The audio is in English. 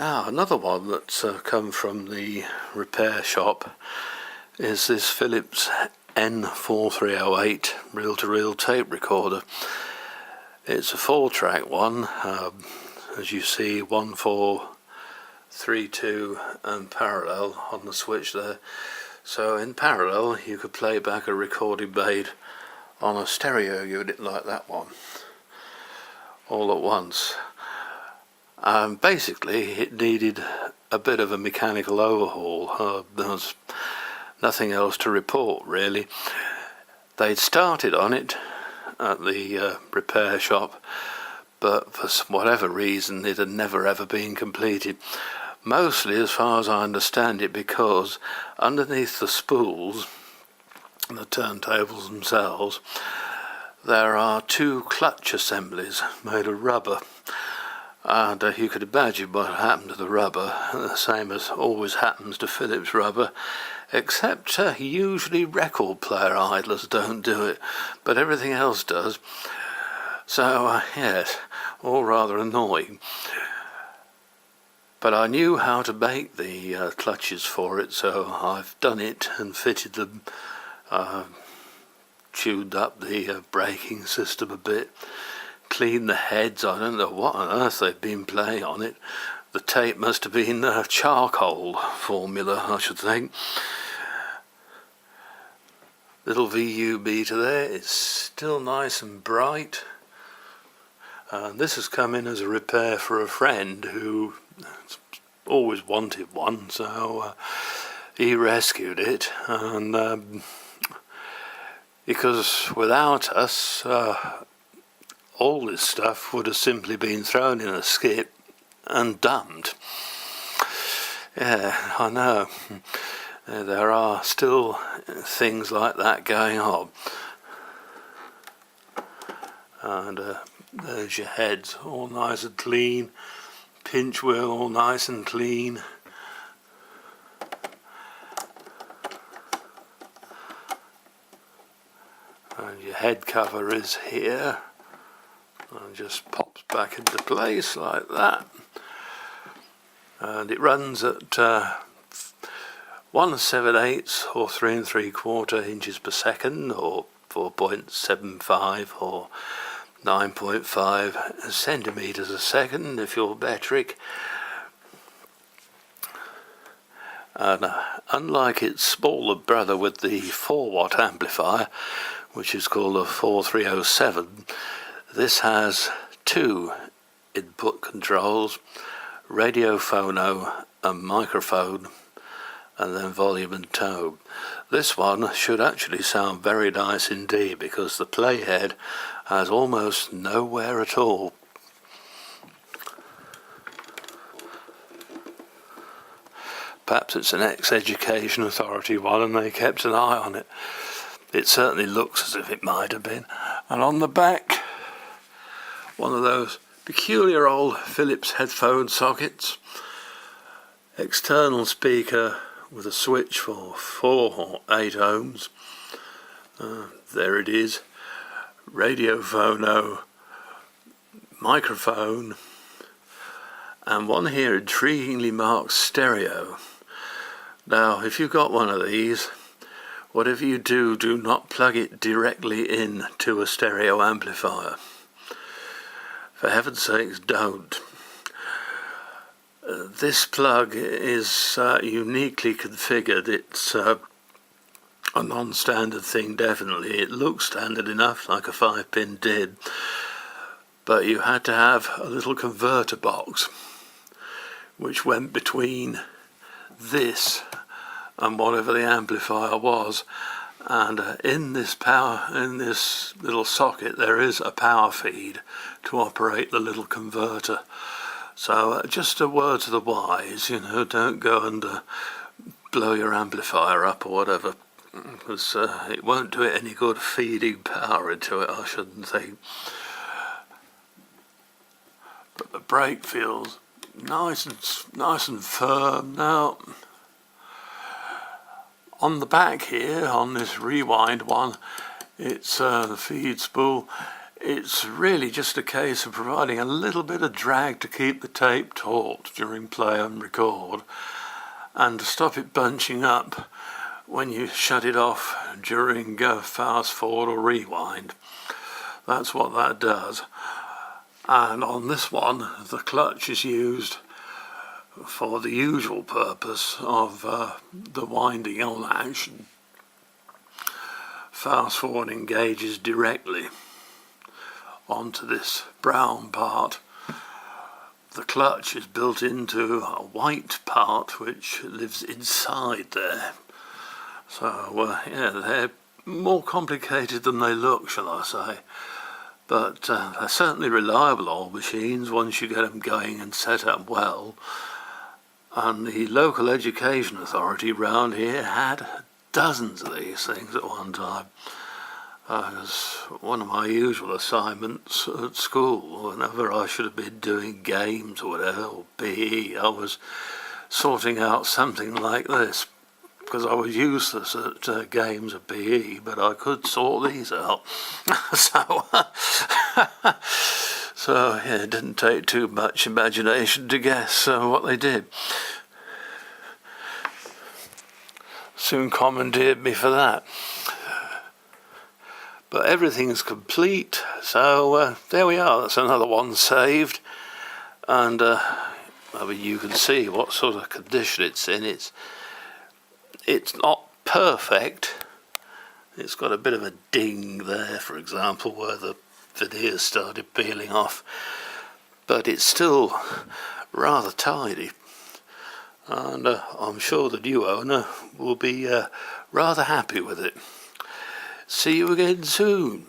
Another one that's come from the repair shop is this Philips N4308 reel-to-reel tape recorder. It's a 4-track one, as you see, 1, 4, 3, 2 and parallel on the switch there. So in parallel you could play back a recording made on a stereo unit like that one all at once. Basically it needed a bit of a mechanical overhaul. There was nothing else to report really. They'd started on it at the repair shop, but for whatever reason it had never ever been completed. Mostly, as far as I understand it, because underneath the spools, the turntables themselves, there are 2 clutch assemblies made of rubber. And you could imagine what happened to the rubber, the same as always happens to Philips rubber, except usually record player idlers don't do it, but everything else does. So yes, all rather annoying. But I knew how to make the clutches for it, so I've done it and fitted them, tuned up the braking system a bit, cleaned the heads. I don't know what on earth they've been playing on it. The tape must have been charcoal formula, I should think. Little VU meter there, it's still nice and bright. This has come in as a repair for a friend who always wanted one, so he rescued it, and because without us all this stuff would have simply been thrown in a skip and dumped. Yeah, I know. There are still things like that going on. And there's your heads, all nice and clean. Pinch wheel, all nice and clean. And your head cover is here. And just pops back into place like that. And it runs at 1 7/8 or 3 3/4 inches per second, or 4.75 or 9.5 centimeters a second if you're metric. And unlike its smaller brother with the 4-watt amplifier, which is called a 4307, this has 2 input controls: radio, phono and microphone, and then volume and tone. This one should actually sound very nice indeed, because the playhead has almost no wear at all. Perhaps it's an ex-Education Authority one and they kept an eye on it. It certainly looks as if it might have been. And on the back, one of those peculiar old Philips headphone sockets, external speaker with a switch for 4 or 8 ohms. There it is. Radio, phono, microphone, and one here intriguingly marked stereo. Now, if you've got one of these, whatever you do, do not plug it directly in to a stereo amplifier. For heaven's sakes, don't. This plug is uniquely configured. It's a non-standard thing, definitely. It looks standard enough, like a 5-pin did, but you had to have a little converter box which went between this and whatever the amplifier was. And in this little socket there is a power feed to operate the little converter. So just a word to the wise, don't go and blow your amplifier up or whatever, because it won't do it any good feeding power into it, I shouldn't think. But the brake feels nice and firm. Now, on the back here, on this rewind one, it's the feed spool. It's really just a case of providing a little bit of drag to keep the tape taut during play and record, and to stop it bunching up when you shut it off during fast forward or rewind. That's what that does. And on this one, the clutch is used for the usual purpose of the winding on action. Fast forward engages directly onto this brown part. The clutch is built into a white part which lives inside there. So yeah, they're more complicated than they look, shall I say. But they're certainly reliable old machines once you get them going and set up well. And the local education authority round here had dozens of these things at one time. As one of my usual assignments at school, whenever I should have been doing games or whatever, or PE, I was sorting out something like this, because I was useless at games of PE, but I could sort these out. So yeah, it didn't take too much imagination to guess what they did. Soon commandeered me for that. But everything's complete, so there we are. That's another one saved, and I mean, you can see what sort of condition it's in. It's not perfect. It's got a bit of a ding there, for example, where the veneer started peeling off, but it's still rather tidy, and I'm sure the new owner will be rather happy with it. See you again soon.